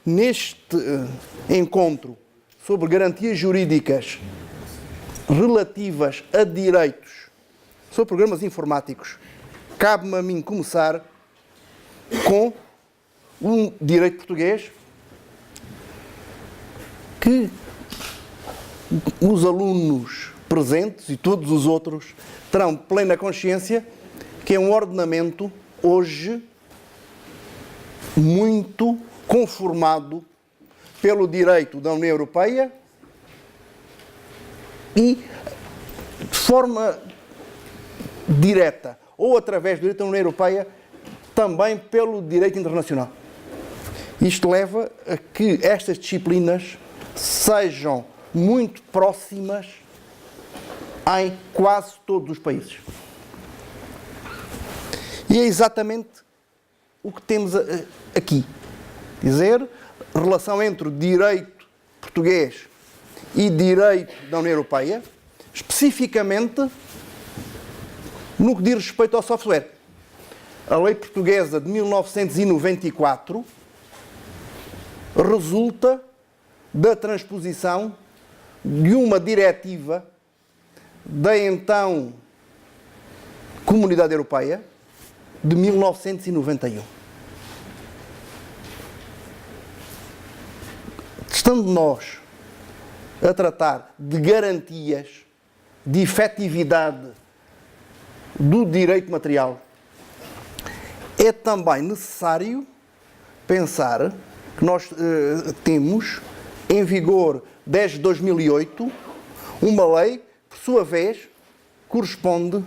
neste encontro sobre garantias jurídicas relativas a direitos sobre programas informáticos, cabe-me a mim começar com um direito português que os alunos presentes e todos os outros terão plena consciência que é um ordenamento hoje muito conformado pelo direito da União Europeia e de forma direta ou através do direito da União Europeia também pelo direito internacional. Isto leva a que estas disciplinas sejam muito próximas em quase todos os países. E é exatamente o que temos aqui. Dizer, relação entre direito português e direito da União Europeia, especificamente no que diz respeito ao software. A lei portuguesa de 1994 resulta da transposição de uma diretiva da então Comunidade Europeia de 1991. Estando nós a tratar de garantias de efetividade do direito material, é também necessário pensar que nós temos em vigor desde 2008 uma lei, por sua vez, corresponde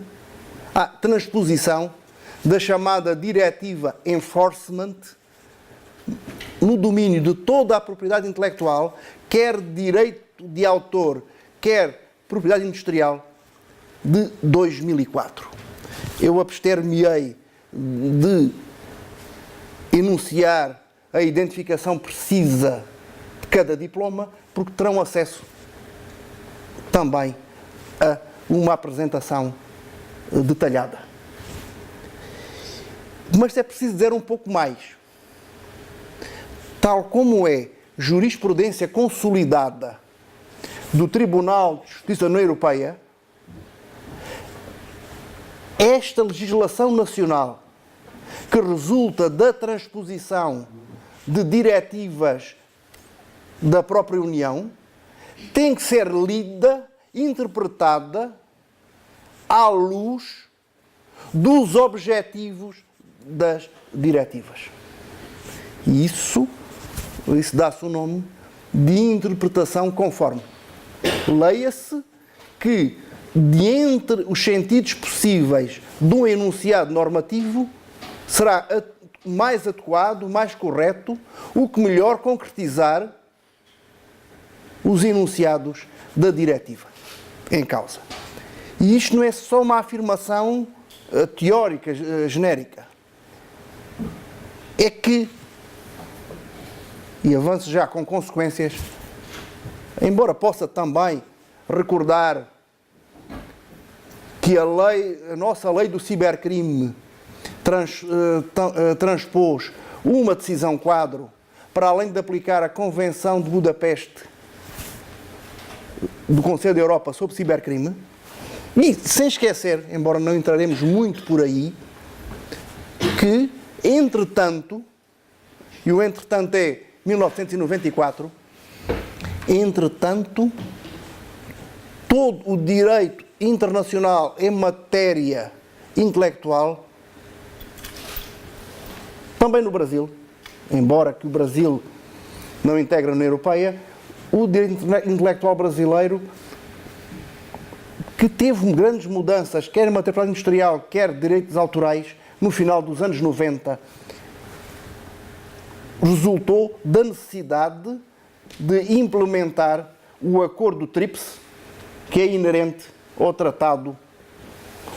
à transposição da chamada Diretiva Enforcement no domínio de toda a propriedade intelectual, quer direito de autor, quer propriedade industrial, de 2004. Eu abster-me-ei de enunciar a identificação precisa de cada diploma, porque terão acesso também a uma apresentação detalhada. Mas é preciso dizer um pouco mais. Tal como é jurisprudência consolidada do Tribunal de Justiça da União Europeia, esta legislação nacional que resulta da transposição de diretivas da própria União tem que ser lida, interpretada à luz dos objetivos das diretivas. E isso dá-se o nome de interpretação conforme. Leia-se que, de entre os sentidos possíveis de um enunciado normativo, será mais adequado, mais correto, o que melhor concretizar os enunciados da diretiva em causa. E isto não é só uma afirmação teórica, genérica. É que, e avanço já com consequências, embora possa também recordar que a nossa lei do cibercrime transpôs uma decisão quadro para além de aplicar a Convenção de Budapeste do Conselho da Europa sobre cibercrime, e sem esquecer, embora não entraremos muito por aí, que, entretanto, e o entretanto é 1994, entretanto, todo o direito internacional em matéria intelectual, também no Brasil, embora que o Brasil não integre a União Europeia, o direito intelectual brasileiro, que teve grandes mudanças, quer em matéria industrial, quer direitos autorais, no final dos anos 90, resultou da necessidade de implementar o acordo TRIPS, que é inerente ao Tratado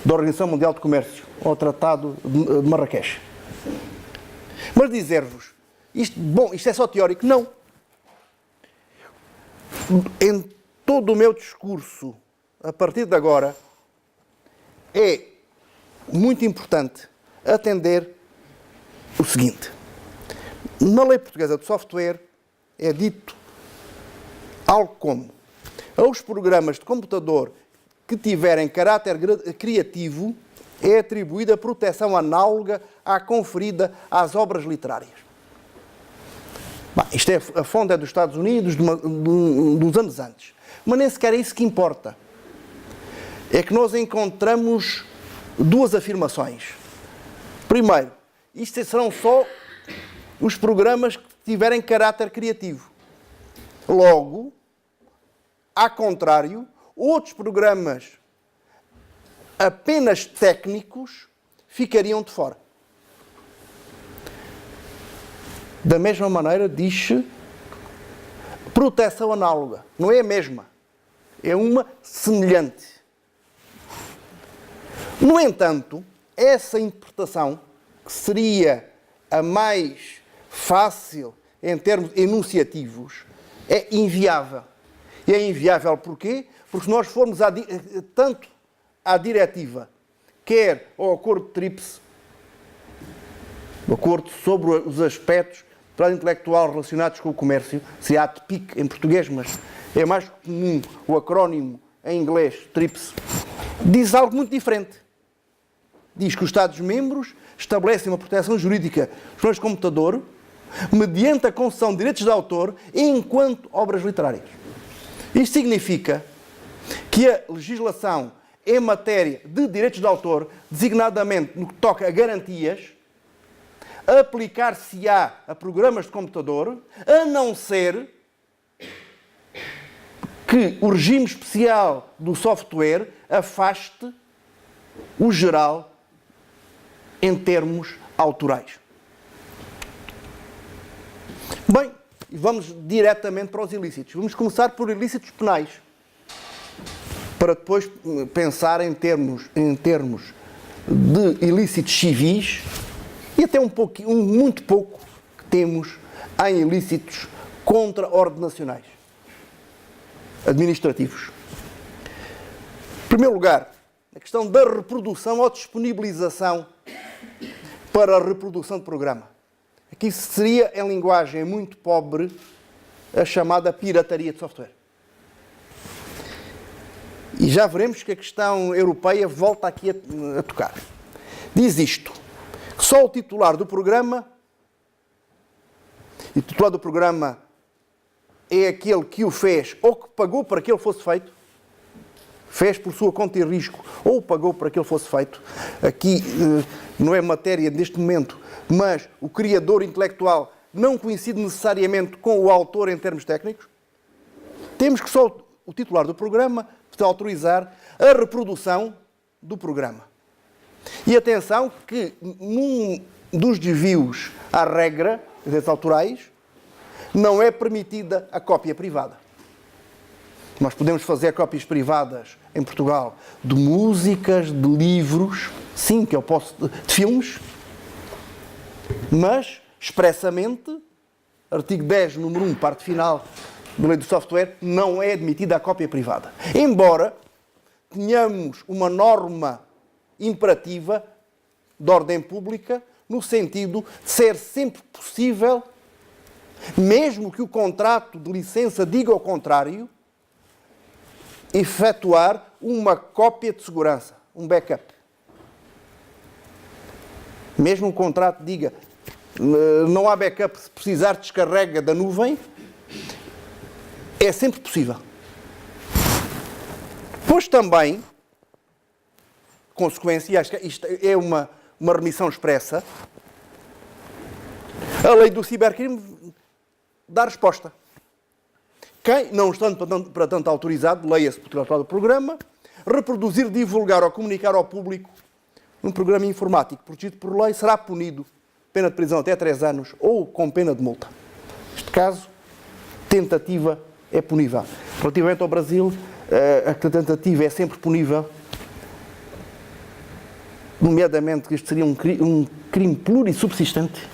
da Organização Mundial de Comércio, ao Tratado de Marrakech. Mas dizer-vos, isto é só teórico? Não. Em todo o meu discurso, a partir de agora, é muito importante atender o seguinte. Na lei portuguesa de software é dito algo como: aos programas de computador que tiverem caráter criativo é atribuída proteção análoga à conferida às obras literárias. Bom, isto é, a fonte é dos Estados Unidos, de uns anos antes. Mas nem sequer é isso que importa. É que nós encontramos duas afirmações. Primeiro, isto serão só os programas que tiverem caráter criativo. Logo, ao contrário, outros programas apenas técnicos ficariam de fora. Da mesma maneira, diz-se proteção análoga. Não é a mesma, é uma semelhante. No entanto, essa interpretação, que seria a mais fácil em termos enunciativos, é inviável. E é inviável porquê? Porque se nós formos tanto à diretiva, quer ao acordo de TRIPS, o acordo sobre os aspectos para intelectual relacionados com o comércio, se há TPIC em português, mas é mais comum o acrónimo em inglês, TRIPS, diz algo muito diferente. Diz que os Estados-membros estabelecem uma proteção jurídica dos meios de computador mediante a concessão de direitos de autor enquanto obras literárias. Isto significa que a legislação em matéria de direitos de autor, designadamente no que toca a garantias, aplicar-se-á a programas de computador, a não ser que o regime especial do software afaste o geral em termos autorais. Bem, vamos diretamente para os ilícitos. Vamos começar por ilícitos penais, para depois pensar em termos de ilícitos civis e até muito pouco que temos em ilícitos contraordenacionais, administrativos. Em primeiro lugar, a questão da reprodução ou disponibilização para a reprodução de programa. Aqui seria, em linguagem muito pobre, a chamada pirataria de software. E já veremos que a questão europeia volta aqui a tocar. Diz isto: que só o titular do programa, e o titular do programa é aquele que o fez ou que pagou para que ele fosse feito, fez por sua conta e risco ou pagou para que ele fosse feito. Aqui não é matéria deste momento, mas o criador intelectual não coincide necessariamente com o autor em termos técnicos. Temos que só o titular do programa pode autorizar a reprodução do programa. E atenção que num dos desvios à regra dos direitos autorais não é permitida a cópia privada. Nós podemos fazer cópias privadas em Portugal de músicas, de livros, sim, que eu posso, de filmes, mas, expressamente, artigo 10, número 1, parte final da Lei do Software, não é admitida a cópia privada. Embora tenhamos uma norma imperativa de ordem pública, no sentido de ser sempre possível, mesmo que o contrato de licença diga o contrário, efetuar uma cópia de segurança, um backup. Mesmo o contrato diga não há backup, se precisar descarrega da nuvem, é sempre possível. Pois também, consequência, acho que isto é uma remissão expressa, a lei do cibercrime dá resposta. Quem, não estando para tanto autorizado, leia-se por titular do programa, reproduzir, divulgar ou comunicar ao público um programa informático protegido por lei será punido, pena de prisão até 3 anos ou com pena de multa. Neste caso, tentativa é punível. Relativamente ao Brasil, a tentativa é sempre punível, nomeadamente que isto seria um crime plurissubsistente.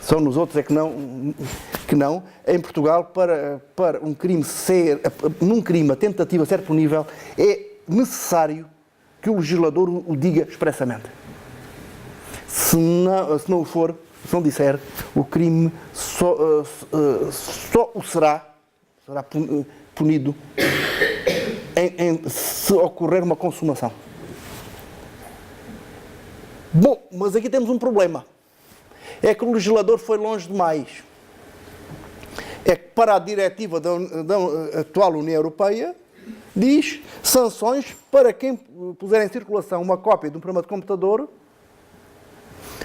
Só nos outros é que não. Em Portugal, para um crime num crime a tentativa ser punível, é necessário que o legislador o diga expressamente. Se não o for, Se não disser, o crime só o será punido se ocorrer uma consumação. Bom, mas aqui temos um problema. É que o legislador foi longe demais. É que para a diretiva da atual União Europeia, diz sanções para quem puser em circulação uma cópia de um programa de computador.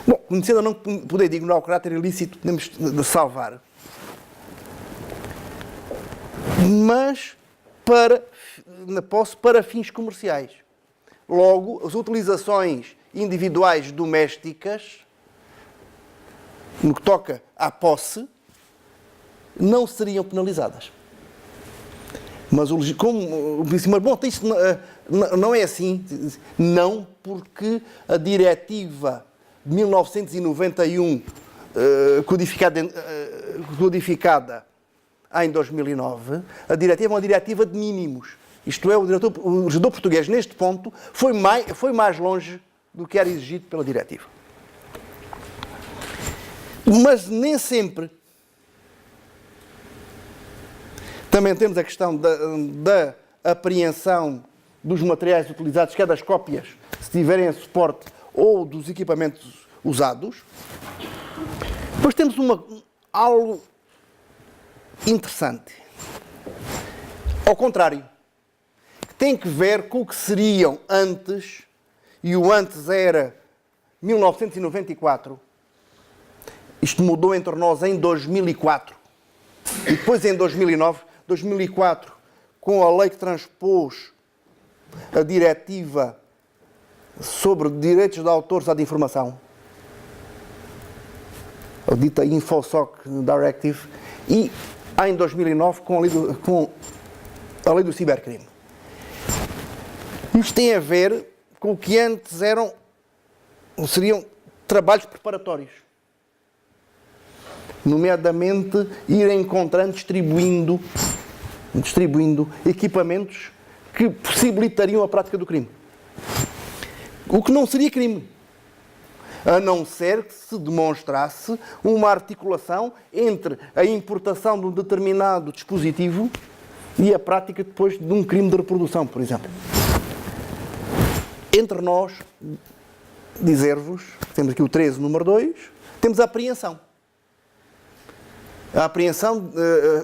Bom, conhecendo ou não poder ignorar o caráter ilícito, podemos de salvar. Mas na posse para fins comerciais. Logo, as utilizações individuais domésticas, no que toca à posse, não seriam penalizadas. Mas como disse, mas bom, isto não é assim. Não, porque a diretiva de 1991, codificada em 2009, a diretiva é uma diretiva de mínimos. Isto é, o legislador português, neste ponto, foi mais longe do que era exigido pela diretiva. Mas nem sempre. Também temos a questão da apreensão dos materiais utilizados, quer das cópias, se tiverem suporte, ou dos equipamentos usados. Depois temos algo interessante. Ao contrário, que tem que ver com o que seriam antes, e o antes era 1994. Isto mudou entre nós em 2004. E depois em 2009, 2004, com a lei que transpôs a diretiva sobre direitos de autores à informação, a dita InfoSoc Directive, e em 2009 com a lei do cibercrime. Isto tem a ver com o que antes seriam trabalhos preparatórios. Nomeadamente, ir encontrando, distribuindo equipamentos que possibilitariam a prática do crime. O que não seria crime, a não ser que se demonstrasse uma articulação entre a importação de um determinado dispositivo e a prática depois de um crime de reprodução, por exemplo. Entre nós, dizer-vos, temos aqui o 13, número 2, temos a apreensão. A apreensão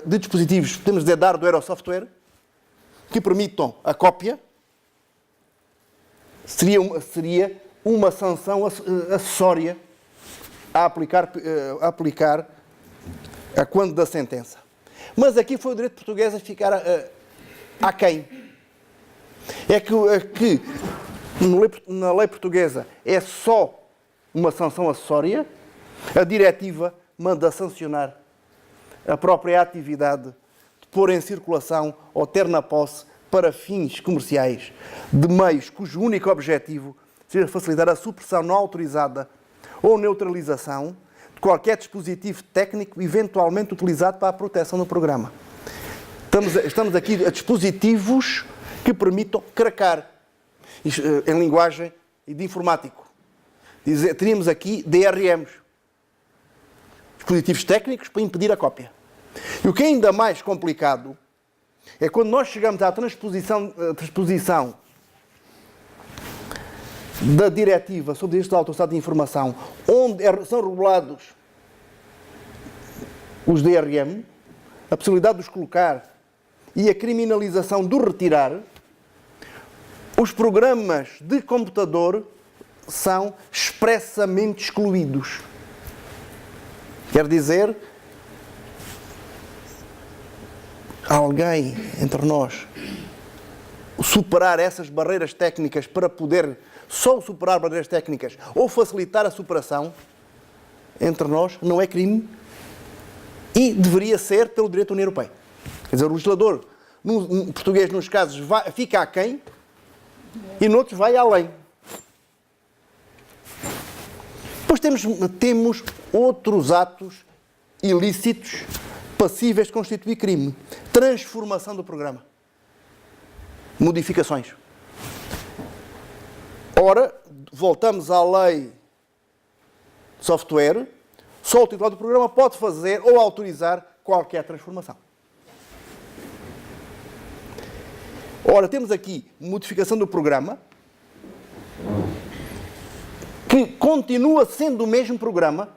de dispositivos, podemos dizer, de hardware ou software, que permitam a cópia, seria uma sanção acessória a aplicar a quando da sentença. Mas aqui foi o direito português a ficar aquém. É que na lei portuguesa é só uma sanção acessória, a diretiva manda sancionar a própria atividade de pôr em circulação ou ter na posse para fins comerciais de meios cujo único objetivo seja facilitar a supressão não autorizada ou neutralização de qualquer dispositivo técnico eventualmente utilizado para a proteção do programa. Estamos aqui a dispositivos que permitam cracar, em linguagem de informático. Teríamos aqui DRMs, dispositivos técnicos para impedir a cópia. E o que é ainda mais complicado é quando nós chegamos à transposição da diretiva sobre direitos de autoridade de informação, onde são regulados os DRM, a possibilidade de os colocar e a criminalização do retirar, os programas de computador são expressamente excluídos. Quer dizer, alguém entre nós superar essas barreiras técnicas para poder só superar barreiras técnicas ou facilitar a superação, entre nós, não é crime e deveria ser pelo direito da União Europeia. Quer dizer, o legislador português, nos casos, fica aquém e noutros vai além. Depois temos outros atos ilícitos passíveis de constituir crime. Transformação do programa. Modificações. Ora, voltamos à lei de software, só o titular do programa pode fazer ou autorizar qualquer transformação. Ora, temos aqui modificação do programa, que continua sendo o mesmo programa.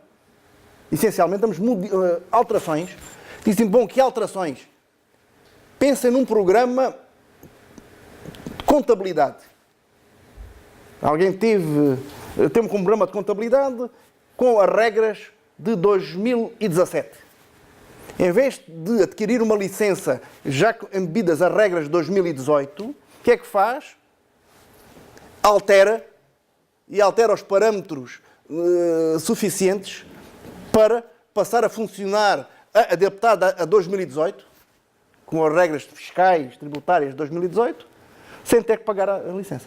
Essencialmente, temos alterações. Dizem, bom, que alterações? Pensem num programa de contabilidade. Alguém teve um programa de contabilidade com as regras de 2017. Em vez de adquirir uma licença já embebidas as regras de 2018, o que é que faz? Altera os parâmetros suficientes para passar a funcionar adaptada a 2018, com as regras fiscais, tributárias de 2018, sem ter que pagar a licença.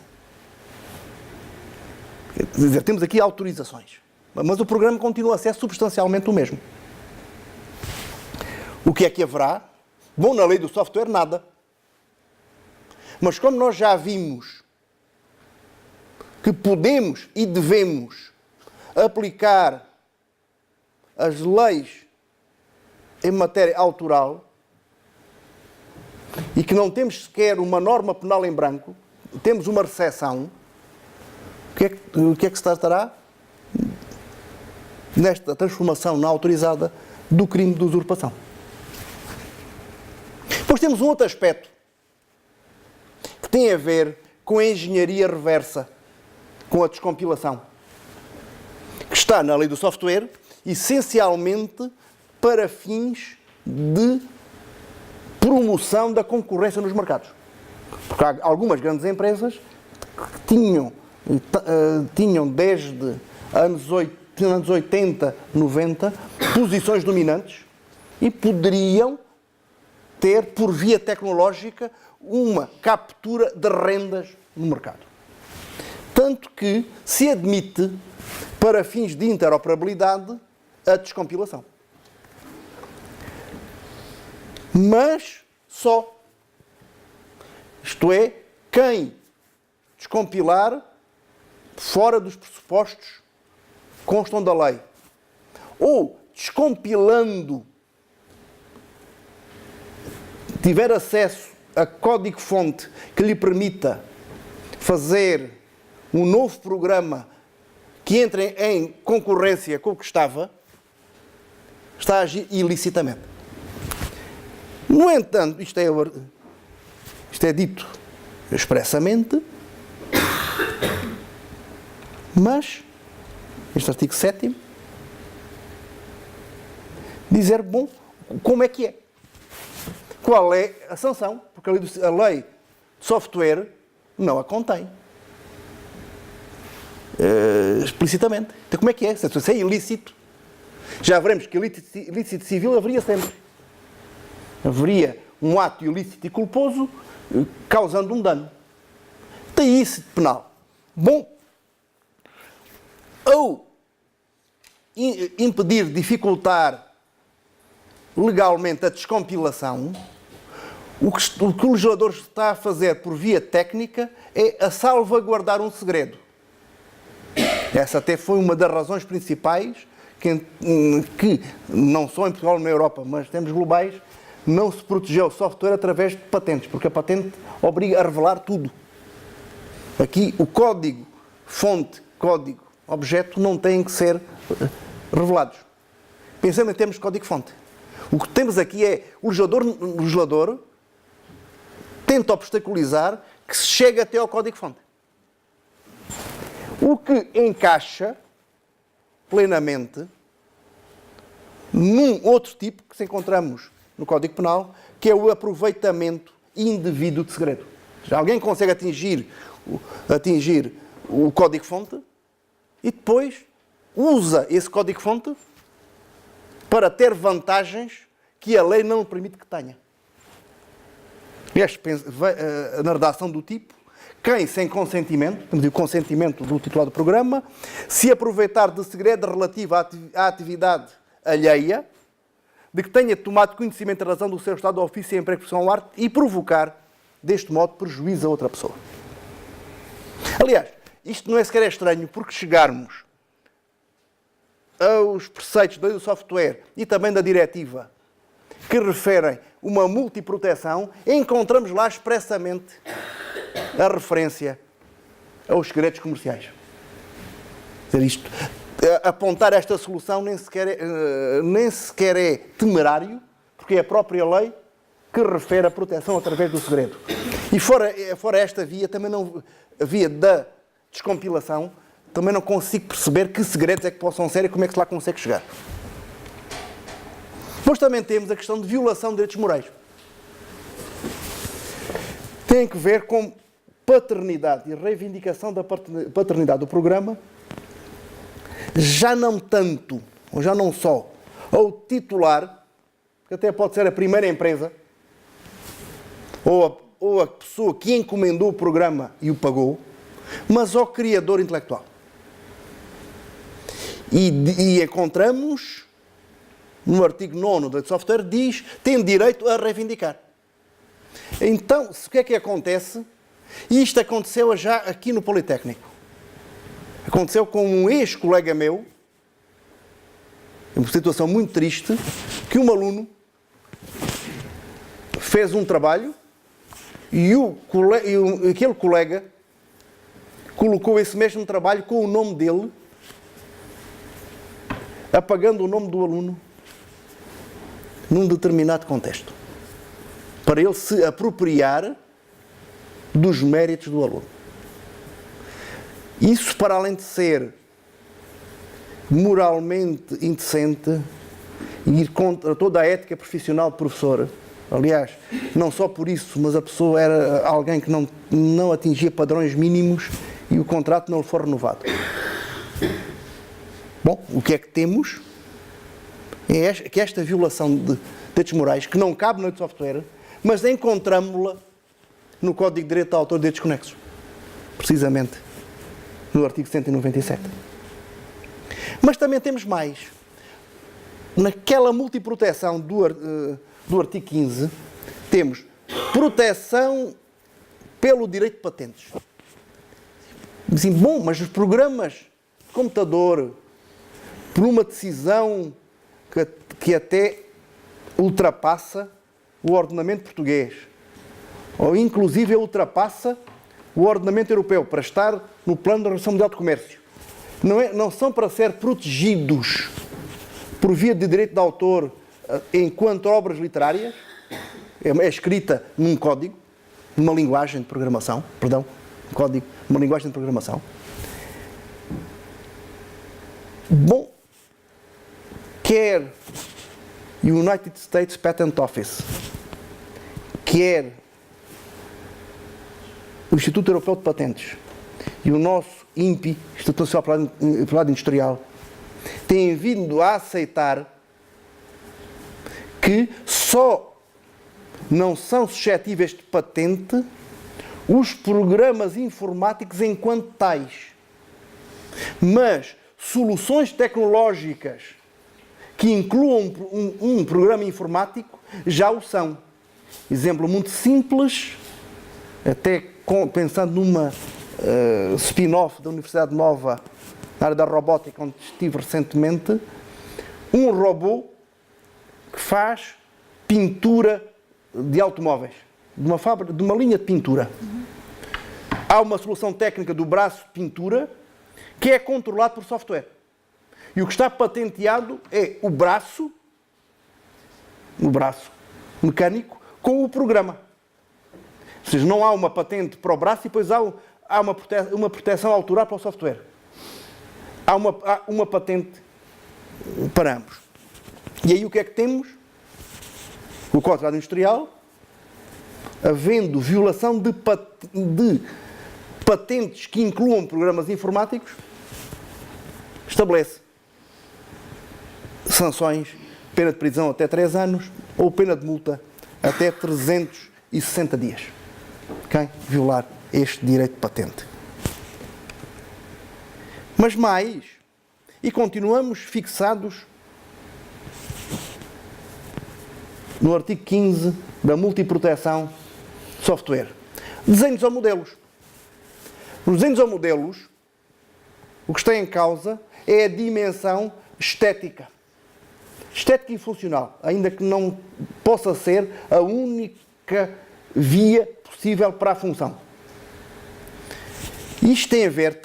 Quer dizer, temos aqui autorizações, mas o programa continua a ser substancialmente o mesmo. O que é que haverá? Bom, na lei do software, nada. Mas como nós já vimos que podemos e devemos aplicar as leis em matéria autoral e que não temos sequer uma norma penal em branco, temos uma recepção, o que é que se tratará? Nesta transformação não autorizada do crime de usurpação. Depois temos um outro aspecto que tem a ver com a engenharia reversa, com a descompilação, que está na lei do software, essencialmente para fins de promoção da concorrência nos mercados. Porque há algumas grandes empresas que tinham desde anos 80, 90, posições dominantes e poderiam ter, por via tecnológica, uma captura de rendas no mercado. Tanto que se admite, para fins de interoperabilidade, a descompilação. Mas só. Isto é, quem descompilar fora dos pressupostos que constam da lei, ou descompilando tiver acesso a código-fonte que lhe permita fazer um novo programa que entre em concorrência com o que está a agir ilicitamente. No entanto, isto é dito expressamente, mas este artigo 7º dizer, bom, como é que é? Qual é a sanção? Porque a lei de software não a contém. Explicitamente. Então como é que é? Se é ilícito, já veremos que ilícito civil haveria sempre. Haveria um ato ilícito e culposo causando um dano. Tem ilícito penal. Bom, ou impedir, dificultar legalmente a descompilação, o que o legislador está a fazer por via técnica é a salvaguardar um segredo. Essa até foi uma das razões principais que não só em Portugal, na Europa, mas temos globais, não se protegeu o software através de patentes, porque a patente obriga a revelar tudo. Aqui o código fonte, código objeto não têm que ser revelados. Pensando em termos de código fonte. O que temos aqui é o legislador tenta obstaculizar que se chegue até ao código fonte. O que encaixa plenamente num outro tipo que encontramos no Código Penal, que é o aproveitamento indevido de segredo. Já alguém consegue atingir o código-fonte e depois usa esse código-fonte para ter vantagens que a lei não lhe permite que tenha. Na redação do tipo, quem sem consentimento, temos o consentimento do titular do programa, se aproveitar de segredo relativo à atividade alheia, de que tenha tomado conhecimento da razão do seu estado de ofício e emprego profissional ou arte e provocar, deste modo, prejuízo a outra pessoa. Aliás, isto não é sequer estranho, porque chegarmos aos preceitos do software e também da diretiva que referem uma multiproteção, encontramos lá expressamente a referência aos segredos comerciais. Apontar esta solução nem sequer é temerário, porque é a própria lei que refere a proteção através do segredo. E fora esta via, também não, a via da descompilação, também não consigo perceber que segredos é que possam ser e como é que se lá consegue chegar. Depois também temos a questão de violação de direitos morais. Tem que ver com paternidade e reivindicação da paternidade do programa, já não tanto, ou já não só, ao titular, que até pode ser a primeira empresa, ou a pessoa que encomendou o programa e o pagou, mas ao criador intelectual. E encontramos, no artigo 9 do software, diz, tem direito a reivindicar. Então, o que é que acontece? E isto aconteceu já aqui no Politécnico. Aconteceu com um ex-colega meu, uma situação muito triste, que um aluno fez um trabalho e aquele colega colocou esse mesmo trabalho com o nome dele, apagando o nome do aluno num determinado contexto, para ele se apropriar dos méritos do aluno. Isso, para além de ser moralmente indecente e ir contra toda a ética profissional de professor, aliás, não só por isso, mas a pessoa era alguém que não atingia padrões mínimos e o contrato não lhe foi renovado. Bom, o que é que temos? É que esta violação de direitos morais, que não cabe no software, mas encontramos-la no Código de Direito de Autor de Direitos Conexos. Precisamente no artigo 197. Mas também temos mais. Naquela multiproteção do artigo 15, temos proteção pelo direito de patentes. Dizem, bom, mas os programas de computador, por uma decisão que até ultrapassa o ordenamento português, ou inclusive ultrapassa o ordenamento europeu, para estar no plano da Organização Mundial de Comércio, não são para ser protegidos por via de direito de autor enquanto obras literárias, é escrita num código, numa linguagem de programação, uma linguagem de programação. Bom, quer United States Patent Office, quer o Instituto Europeu de Patentes e o nosso INPI, Instituto Nacional para o Industrial, têm vindo a aceitar que só não são suscetíveis de patente os programas informáticos enquanto tais. Mas soluções tecnológicas que incluam um programa informático já o são. Exemplo muito simples, até pensando numa spin-off da Universidade Nova, na área da robótica, onde estive recentemente, um robô que faz pintura de automóveis, de uma linha de pintura. Há uma solução técnica do braço de pintura que é controlado por software. E o que está patenteado é o braço mecânico com o programa. Ou seja, não há uma patente para o braço e depois há uma proteção autoral para o software. Há uma patente para ambos. E aí o que é que temos? O Código Industrial, havendo violação de patentes que incluam programas informáticos, estabelece sanções, pena de prisão até 3 anos ou pena de multa até 360 dias. Quem violar este direito de patente. Mas mais, e continuamos fixados no artigo 15 da multiproteção de software. Desenhos ou modelos. Os desenhos ou modelos, o que está em causa é a dimensão estética. Estética e funcional, ainda que não possa ser a única via possível para a função. Isto tem a ver,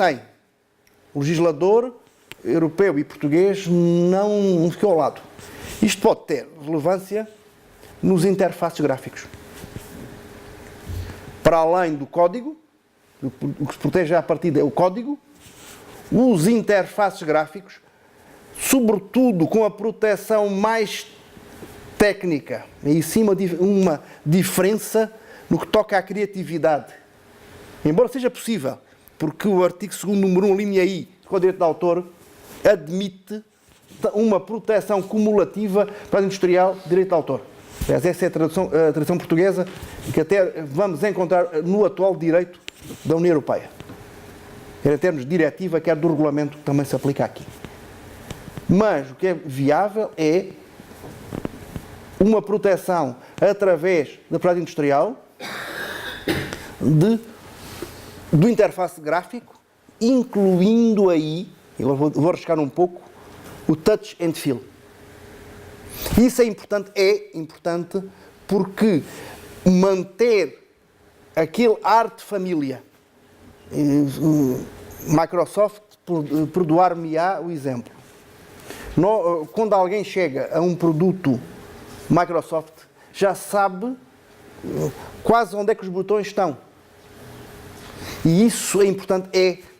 o legislador europeu e português não ficou ao lado. Isto pode ter relevância nos interfaces gráficos. Para além do código, o que se protege à partida é o código, os interfaces gráficos, sobretudo com a proteção mais técnica, e sim uma diferença no que toca à criatividade. Embora seja possível, porque o artigo 2º, número 1, linha I, do Código de Direito de Autor, admite uma proteção cumulativa para o industrial de direito de autor. Aliás, essa é a tradução portuguesa que até vamos encontrar no atual direito da União Europeia. Quer em termos de diretiva, quer do regulamento que também se aplica aqui. Mas o que é viável é uma proteção através da propriedade industrial do interface gráfico, incluindo aí, eu vou arriscar um pouco, o touch and feel. Isso é importante porque manter aquele ar de família. Microsoft, perdoar-me-á o exemplo. Quando alguém chega a um produto Microsoft, já sabe quase onde é que os botões estão. E isso é importante,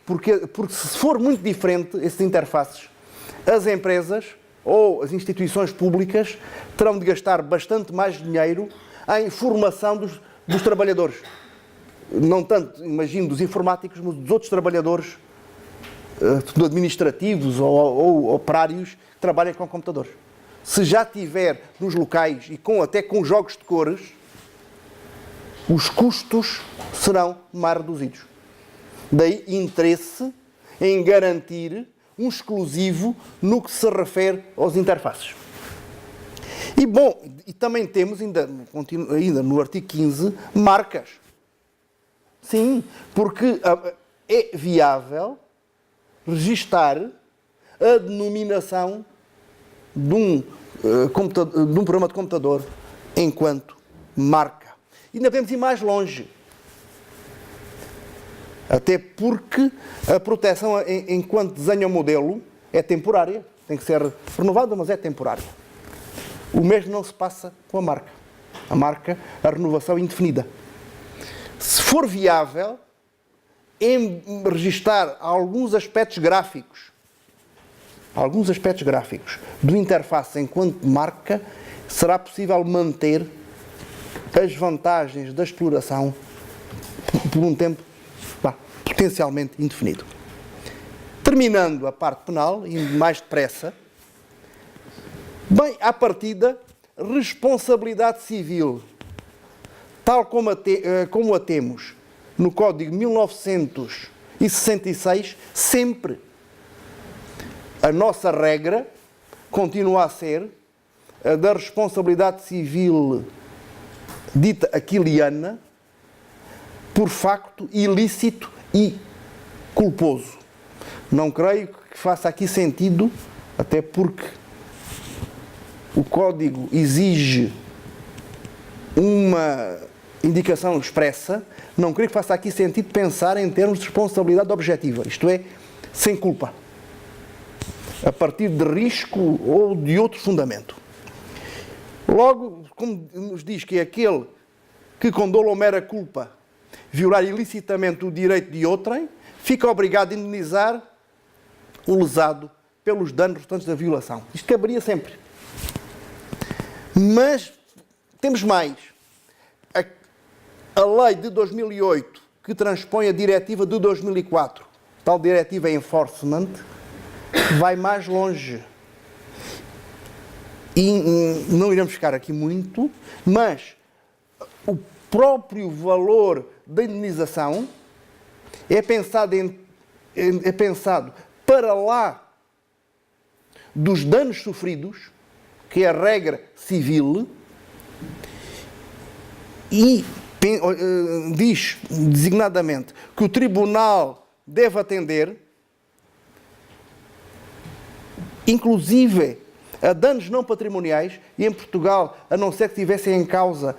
porque se for muito diferente, essas interfaces, as empresas ou as instituições públicas terão de gastar bastante mais dinheiro em formação dos trabalhadores. Não tanto, imagino, dos informáticos, mas dos outros trabalhadores administrativos ou operários que trabalham com computadores. Se já tiver nos locais e até com jogos de cores, os custos serão mais reduzidos. Daí interesse em garantir um exclusivo no que se refere aos interfaces. E também temos, ainda no artigo 15, marcas. Sim, porque é viável registar a denominação de um programa de computador enquanto marca. E ainda podemos ir mais longe. Até porque a proteção enquanto desenho ou modelo é temporária. Tem que ser renovada, mas é temporária. O mesmo não se passa com a marca. A marca, a renovação é indefinida. Se for viável, registar alguns aspectos gráficos do interface enquanto marca, será possível manter as vantagens da exploração por um tempo potencialmente indefinido. Terminando a parte penal, indo mais depressa, à partida, responsabilidade civil, tal como a temos no Código de 1966, sempre a nossa regra continua a ser a da responsabilidade civil dita aquiliana por facto ilícito e culposo. Não creio que faça aqui sentido, até porque o Código exige uma indicação expressa, não creio que faça aqui sentido pensar em termos de responsabilidade objetiva, isto é, sem culpa, a partir de risco ou de outro fundamento. Logo, como nos diz que é aquele que com dolo ou mera culpa violar ilicitamente o direito de outrem, fica obrigado a indemnizar o lesado pelos danos resultantes da violação. Isto caberia sempre. Mas temos mais. A lei de 2008, que transpõe a diretiva de 2004, tal diretiva enforcement, vai mais longe. E não iremos ficar aqui muito, mas o próprio valor da indemnização é pensado para lá dos danos sofridos, que é a regra civil, e diz designadamente que o tribunal deve atender inclusive a danos não patrimoniais, e em Portugal, a não ser que tivessem em causa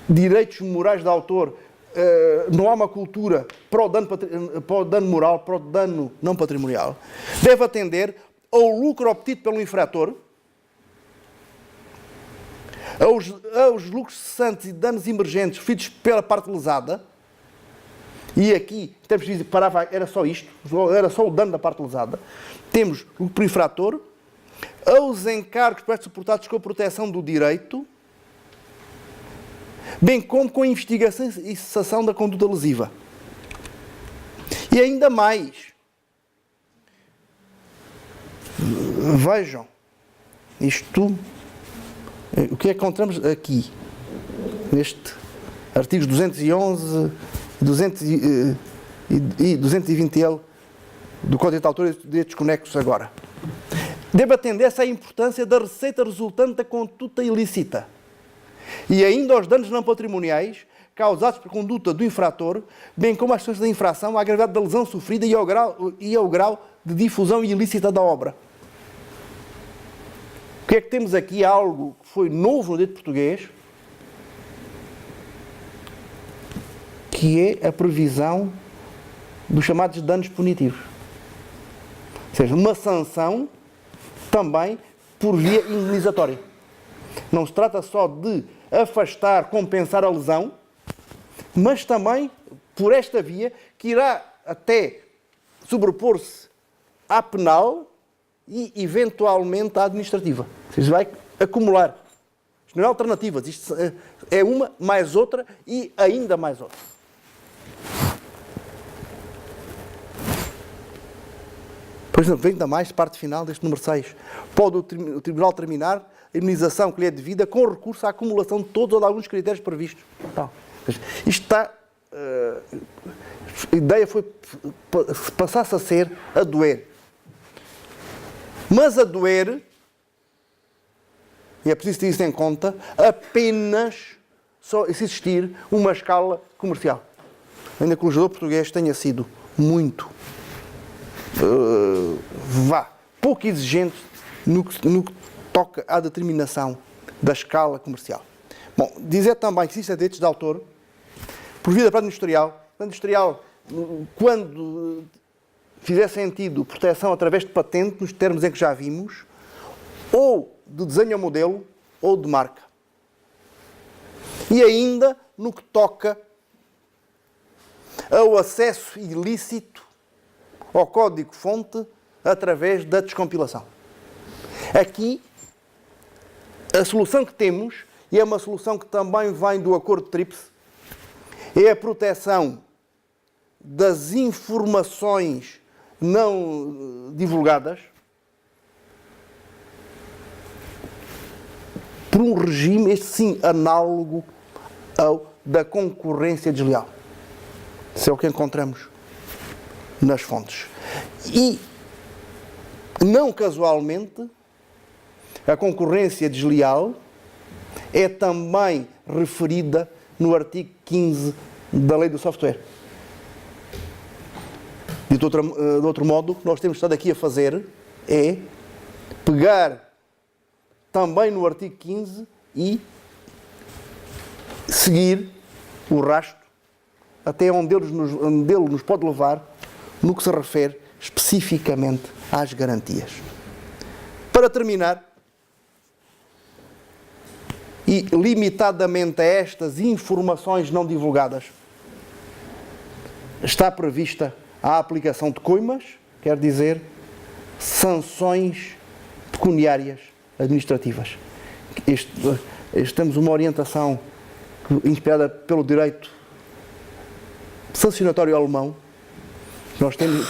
direitos morais de autor, não há uma cultura para o dano moral, para o dano não patrimonial, deve atender ao lucro obtido pelo infrator, aos lucros cessantes e danos emergentes feitos pela parte lesada, e aqui, temos que dizer, parava, era só isto, era só o dano da parte lesada, temos o por infrator, aos encargos para suportados com a proteção do direito, bem como com a investigação e cessação da conduta lesiva. E ainda mais, vejam, isto, o que é que encontramos aqui, neste artigos 211 e 220L do Código de Autores e Direitos Conexos agora. Deve atender-se à importância da receita resultante da conduta ilícita e ainda aos danos não patrimoniais causados por conduta do infrator, bem como às consequências da infração, à gravidade da lesão sofrida e ao grau de difusão ilícita da obra. O que é que temos aqui? Algo que foi novo no direito português, que é a previsão dos chamados danos punitivos. Ou seja, uma sanção também por via indenizatória. Não se trata só de afastar, compensar a lesão, mas também por esta via que irá até sobrepor-se à penal e eventualmente à administrativa. Ou seja, vai acumular. Isto não é alternativas, isto é uma mais outra e ainda mais outra. Por exemplo, ainda mais parte final deste número 6. Pode o Tribunal terminar a indenização que lhe é devida com recurso à acumulação de todos ou de alguns critérios previstos. Então, isto está... a ideia foi passasse a ser a doer. Mas a doer, e é preciso ter isso em conta, apenas só se existir uma escala comercial. Ainda que o legislador português tenha sido muito pouco exigente no que toca à determinação da escala comercial. Bom, dizer também que existe direitos de autor por via da prática industrial. A industrial, quando fizer sentido proteção através de patente, nos termos em que já vimos, ou de desenho a modelo, ou de marca. E ainda no que toca ao acesso ilícito ao código-fonte através da descompilação. Aqui, a solução que temos, e é uma solução que também vem do Acordo de TRIPS, é a proteção das informações não divulgadas por um regime, este sim, análogo ao da concorrência desleal. Isso é o que encontramos nas fontes. E, não casualmente, a concorrência desleal é também referida no artigo 15 da Lei do Software. De outro modo, o que nós temos estado aqui a fazer é pegar também no artigo 15 e seguir o rastro até onde ele nos pode levar no que se refere especificamente às garantias. Para terminar, e limitadamente a estas informações não divulgadas, está prevista a aplicação de coimas, quer dizer, sanções pecuniárias administrativas. Temos uma orientação inspirada pelo direito sancionatório alemão. Nós temos,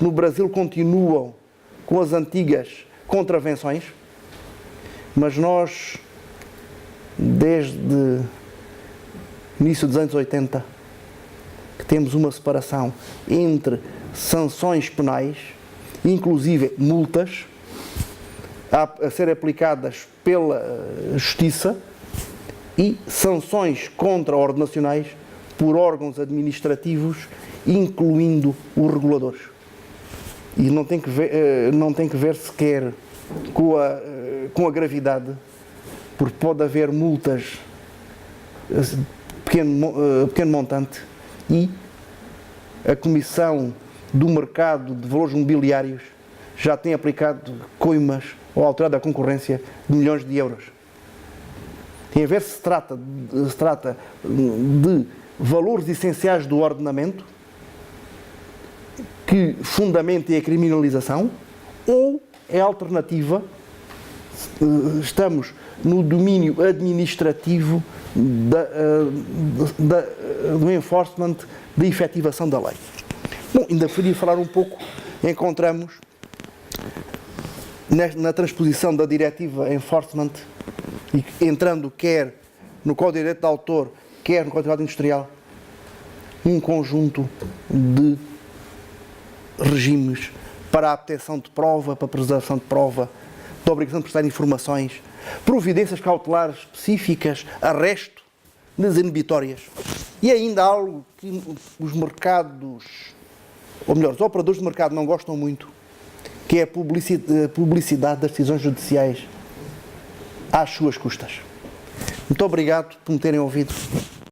no Brasil continuam com as antigas contravenções, mas nós, desde início dos anos 80, que temos uma separação entre sanções penais, inclusive multas, a ser aplicadas pela Justiça, e sanções contraordenacionais por órgãos administrativos, incluindo os reguladores. e não tem que ver sequer com a gravidade, porque pode haver multas de pequeno montante, e a Comissão do Mercado de Valores Mobiliários já tem aplicado coimas ou alterado a concorrência de milhões de euros. Tem a ver se trata de valores essenciais do ordenamento que fundamentem a criminalização, ou é alternativa, estamos no domínio administrativo do enforcement, da efetivação da lei. Bom, ainda queria falar um pouco, encontramos na transposição da diretiva enforcement, e entrando quer no Código de Direito de Autor, quer no Código de Direito Industrial, um conjunto de regimes para a obtenção de prova, para a preservação de prova, de obrigação de prestar informações, providências cautelares específicas, arresto das inibitórias. E ainda algo que os mercados, ou melhor, os operadores de mercado não gostam muito, que é a publicidade das decisões judiciais às suas custas. Muito obrigado por me terem ouvido.